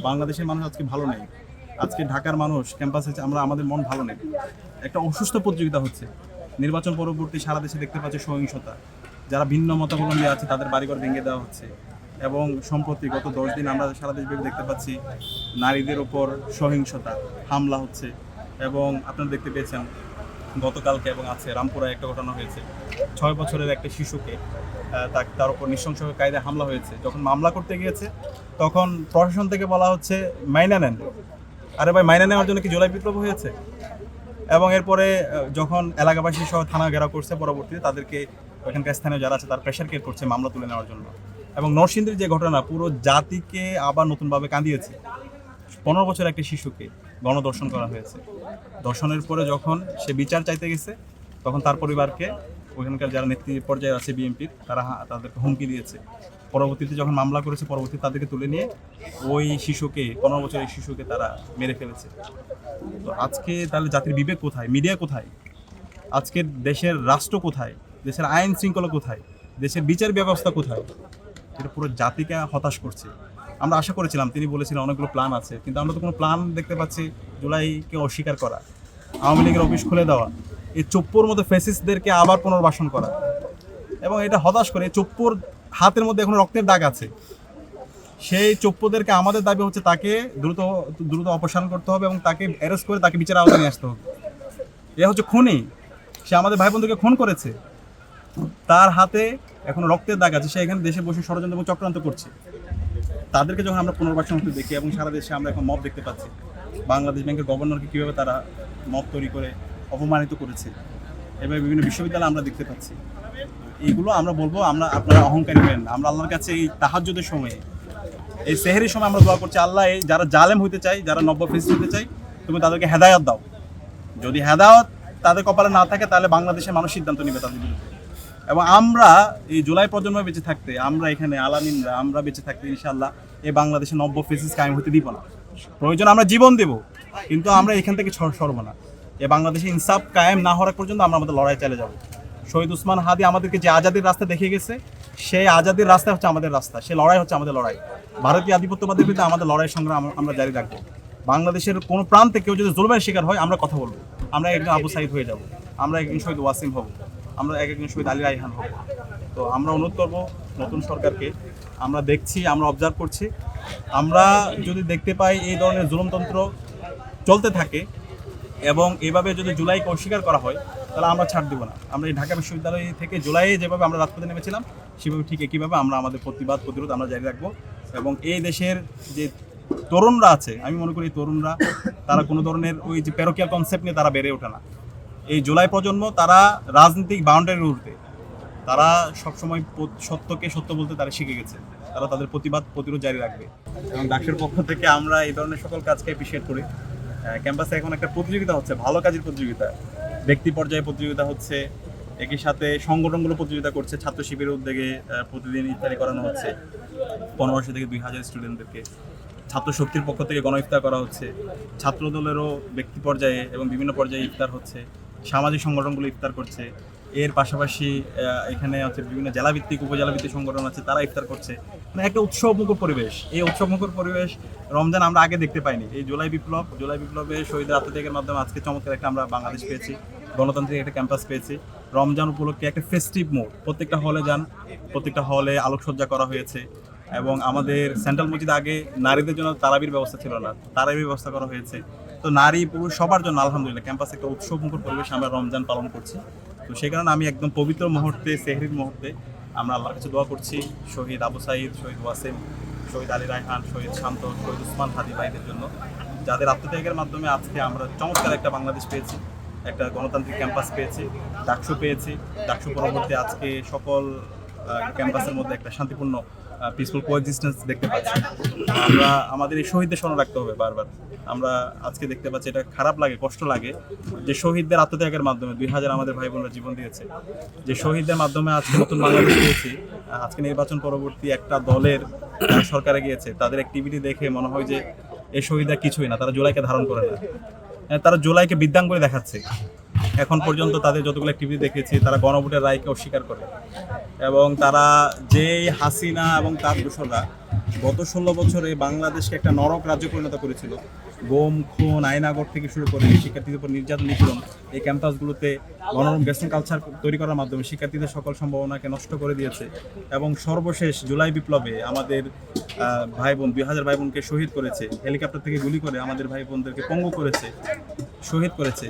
বাংলাদেশের মানুষ আজকে ভালো নেই। আজকে ঢাকার মানুষ ক্যাম্পাসে আমরা আমাদের মন ভালো নেই। একটা অসুস্থ প্রতিযোগিতা হচ্ছে। নির্বাচন পরবর্তী সারা দেশে দেখতে পাচ্ছে সহিংসতা। যারা ভিন্ন মতাবলম্বী আছে তাদের বাড়িঘর ভেঙে দেওয়া হচ্ছে। এবং সম্প্রতি গত 10 দিন আমরা সারা দেশব্যাপী দেখতে পাচ্ছি নারীদের ওপর সহিংসতা, হামলা হচ্ছে। এবং আপনারা দেখতে পেয়েছেন গতকালকে এবং আছে রামপুরায় একটা ঘটনা হয়েছে। 6 বছরের একটা শিশুকে তার উপর নৃশংস কায়দায় হামলা হয়েছে। যখন মামলা করতে গিয়েছে তখন প্রশাসন থেকে বলা হচ্ছে মাইনা নেন। আরে ভাই, মাইনা নেওয়ার জন্য কি জুলাই বিপ্লব হয়েছে? এবং এরপরে যখন এলাকাবাসী সহ থানা ঘেরাও করছে, পরবর্তীতে তাদেরকে ওখানকার স্থানীয় যারা আছে তার প্রেশার ক্রিয়েট করছে মামলা তুলে নেওয়ার জন্য। এবং নরসিংদীর যে ঘটনা পুরো জাতিকে আবার নতুনভাবে কাঁদিয়েছে। 15 বছর একটা শিশুকে গণধর্ষণ করা হয়েছে। ধর্ষণের পরে যখন সে বিচার চাইতে গেছে তখন তার পরিবারকে ওইখানকার যারা নেতৃত্ব পর্যায়ে আছে বিএনপির তাদেরকে হুমকি দিয়েছে। পরবর্তীতে যখন মামলা করেছে পরবর্তীতে তাদেরকে তুলে নিয়ে ওই শিশুকে 15 বছরের শিশুকে তারা মেরে ফেলেছে। তো আজকে তাহলে জাতির বিবেক কোথায়? মিডিয়া কোথায়? আজকের দেশের রাষ্ট্র কোথায়? দেশের আইন শৃঙ্খলা কোথায়? দেশের বিচার ব্যবস্থা কোথায়? এটা পুরো জাতিকে হতাশ করছে। আমরা আশা করেছিলাম, তিনি বলেছিলেন অনেকগুলো প্ল্যান আছে, কিন্তু আমরা তো কোনো প্ল্যান দেখতে পাচ্ছি। জুলাইকে অস্বীকার করা, আওয়ামী লীগের অফিস খুলে দেওয়া, এই চপ্পুর মতো ফেসিস্টদেরকে আবার পুনর্বাসন করা, এবং এটা হতাশ করে। চপ্পুর হাতের মধ্যে এখন রক্তের দাগ আছে। সেই চপ্পুদেরকে আমাদের দাবি হচ্ছে তাকে দ্রুত দ্রুত অপসারণ করতে হবে এবং তাকে অ্যারেস্ট করে তাকে বিচারের আওতায় নিয়ে আসতে হবে। এ হচ্ছে খুনি। সে আমাদের ভাই বোনদেরকে খুন করেছে। তার হাতে এখন রক্তের দাগ আছে। সে এখানে দেশে বসে ষড়যন্ত্র এবং চক্রান্ত করছে। তাদেরকে যখন আমরা পুনর্বাসন হতে দেখি এবং সারা দেশে আমরা এখন মব দেখতে পাচ্ছি, বাংলাদেশ ব্যাংকের গভর্নরকে কীভাবে তারা মব তৈরি করে অপমানিত করেছে, এবার বিভিন্ন বিশ্ববিদ্যালয়ে আমরা দেখতে পাচ্ছি। এইগুলো আমরা বলবো, আপনারা অহংকারী হবেন। আমরা আল্লাহর কাছে এই তাহাজ্জুদের সময়ে, এই সেহরির সময় আমরা দোয়া করছি, আল্লাহ এই যারা জালেম হইতে চাই, যারা নব্য ফেসিস্ট হতে চাই, তুমি তাদেরকে হেদায়ত দাও। যদি হেদায়ত তাদের কপালে না থাকে তাহলে বাংলাদেশের মানুষ সিদ্ধান্ত নেবে তাদের বিরুদ্ধে। এবং আমরা এই জুলাই প্রজন্ম বেঁচে থাকতে, আমরা এখানে আলামিনরা আমরা বেঁচে থাকতে ইনশাআল্লাহ এই বাংলাদেশে নব্য ফেসিস কায়েম হতে দিব না। প্রয়োজন আমরা জীবন দেব, কিন্তু আমরা এখান থেকে সরব না। এই বাংলাদেশে ইনসাফ কায়েম না হওয়ার পর্যন্ত আমরা আমাদের লড়াই চালিয়ে যাব। শহীদ ওসমান হাদি আমাদেরকে যে আজাদির রাস্তা দেখিয়ে গেছে, সেই আজাদির রাস্তা হচ্ছে আমাদের রাস্তা, সেই লড়াই হচ্ছে আমাদের লড়াই। ভারতীয় আধিপত্যবাদের বিরুদ্ধে আমাদের লড়াই সংগ্রাম আমরা জারি রাখবো। বাংলাদেশের কোনো প্রান্তে কেউ যদি জুলুমের শিকার হয় আমরা কথা বলবো। আমরা একজন আবু সাইদ হয়ে যাব, আমরা একজন শহীদ ওয়াসিম হব, আমরা একজন শহীদ আলী রায়হান হব। তো আমরা অনুরোধ করবো নতুন সরকারকে, আমরা দেখছি, আমরা অবজার্ভ করছি, আমরা যদি দেখতে পাই এই ধরনের জুলুমতন্ত্র চলতে থাকে এবং এভাবে যদি জুলাইকে অস্বীকার করা হয় তাহলে আমরা ছাড় দেবো না। আমরা এই ঢাকা বিশ্ববিদ্যালয় থেকে জুলাইয়ে যেভাবে আমরা রাজপথে নেমেছিলাম সেভাবে ঠিক একইভাবে আমরা আমাদের প্রতিবাদ প্রতিরোধ আমরা জারি রাখবো। এবং এই দেশের যে তরুণরা আছে, আমি মনে করি তরুণরা তারা কোনো ধরনের ওই যে প্যারোকিয়াল কনসেপ্ট নিয়ে তারা বেড়ে ওঠে না। এই জুলাই প্রজন্ম তারা রাজনৈতিক বাউন্ডারির ঊর্ধ্বে, তারা সবসময় সত্যকে সত্য বলতে তারা শিখে গেছে। তারা তাদের প্রতিবাদ প্রতিরোধ জারি রাখবে। এবং ডাকের পক্ষ থেকে আমরা এই ধরনের সকল কাজকে অ্যাপ্রিশিয়েট করি। ক্যাম্পাসে এখন একটা প্রতিযোগিতা হচ্ছে, ভালো কাজের প্রতিযোগিতা, ব্যক্তি পর্যায়ে প্রতিযোগিতা হচ্ছে, একই সাথে সংগঠনগুলো প্রতিযোগিতা করছে। ছাত্র শিবিরের উদ্যোগে প্রতিদিন ইফতারি করানো হচ্ছে 1500 থেকে 2000 স্টুডেন্টদেরকে। ছাত্র শক্তির পক্ষ থেকে গণ ইফতার করা হচ্ছে। ছাত্র দলেরও ব্যক্তি পর্যায়ে এবং বিভিন্ন পর্যায়ে ইফতার হচ্ছে। সামাজিক সংগঠনগুলো ইফতার করছে। এর পাশাপাশি এখানে হচ্ছে বিভিন্ন জেলাভিত্তিক উপজেলাভিত্তিক সংগঠন আছে, তারা ইফতার করছে। মানে একটা উৎসবমুখর পরিবেশ। এই উৎসবমুখর পরিবেশ রমজান আমরা আগে দেখতে পাইনি। এই জুলাই বিপ্লবে শহীদের আত্মত্যাগের মাধ্যমে আজকে চমৎকার একটা আমরা বাংলাদেশ পেয়েছি, গণতান্ত্রিক একটা ক্যাম্পাস পেয়েছি। রমজান উপলক্ষে একটা ফেস্টিভ মোড, প্রত্যেকটা হলে যান, প্রত্যেকটা হলে আলোকসজ্জা করা হয়েছে। এবং আমাদের সেন্ট্রাল মসজিদে আগে নারীদের জন্য তারাবির ব্যবস্থা ছিল না, তারাবির ব্যবস্থা করা হয়েছে। তো নারী পুরুষ সবার জন্য আলহামদুলিল্লাহ ক্যাম্পাসে একটা উৎসবমুখর পরিবেশ আমরা রমজান পালন করছি। তো সেই কারণে আমি একদম পবিত্র মুহূর্তে, সেহরির মুহূর্তে আমরা আল্লাহর কাছে দোয়া করছি শহীদ আবু সাইদ, শহীদ ওয়াসিম, শহীদ আলী রায়হান, শহীদ শান্ত, শহীদ ওসমান হাদি ভাইদের জন্য, যাদের আত্মত্যাগের মাধ্যমে আজকে আমরা চমৎকার একটা বাংলাদেশ পেয়েছি, একটা গণতান্ত্রিক ক্যাম্পাস পেয়েছি, ডাকসু পেয়েছি। ডাকসু পরবর্তী আজকে সকল ক্যাম্পাসের মধ্যে একটা শান্তিপূর্ণ পিসফুল কোএক্সিস্টেন্স দেখতে পাচ্ছি। আমরা আমাদের এই শহীদদের স্মরণ রাখতে হবে বারবার। আমরা আজকে দেখতে পাচ্ছি, এটা খারাপ লাগে, কষ্ট লাগে যে শহীদদের আত্মত্যাগের মাধ্যমে 2000 আমাদের ভাই বোনরা জীবন দিয়েছে। যে শহীদদের মাধ্যমে আজকে নতুন বাংলাদেশ পেয়েছি। আজকে নির্বাচন পরবর্তী একটা দলের সরকারে গিয়েছে, তাদের অ্যাক্টিভিটি দেখে মনে হয় যে এই শহীদরা কিছুই না, তারা জুলাইকে ধারণ করে না, তারা জুলাইকে বিদ্যাঙ্গুলি দেখাচ্ছে। এখন পর্যন্ত তাদের যতগুলো অ্যাক্টিভিটি দেখেছি, তারা গণভোটের রায়কে অস্বীকার করে এবং তারা যেই হাসিনা এবং তার দোসররা গত 16 বছরে বাংলাদেশকে একটা নরক রাজ্য পরিণত করেছিল। গুম, খুন, আয়নাগর থেকে শুরু করে শিক্ষার্থীদের উপর নির্যাতন, নিপীড়ন এই ক্যাম্পাসগুলোতে মনোরম গেস্টিং কালচার তৈরি করার মাধ্যমে শিক্ষার্থীদের সকল সম্ভাবনাকে নষ্ট করে দিয়েছে। এবং সর্বশেষ জুলাই বিপ্লবে আমাদের ভাই বোন 2000 ভাই বোনকে শহীদ করেছে, হেলিকপ্টার থেকে গুলি করে আমাদের ভাই বোনদেরকে পঙ্গু করেছে, শহীদ করেছে।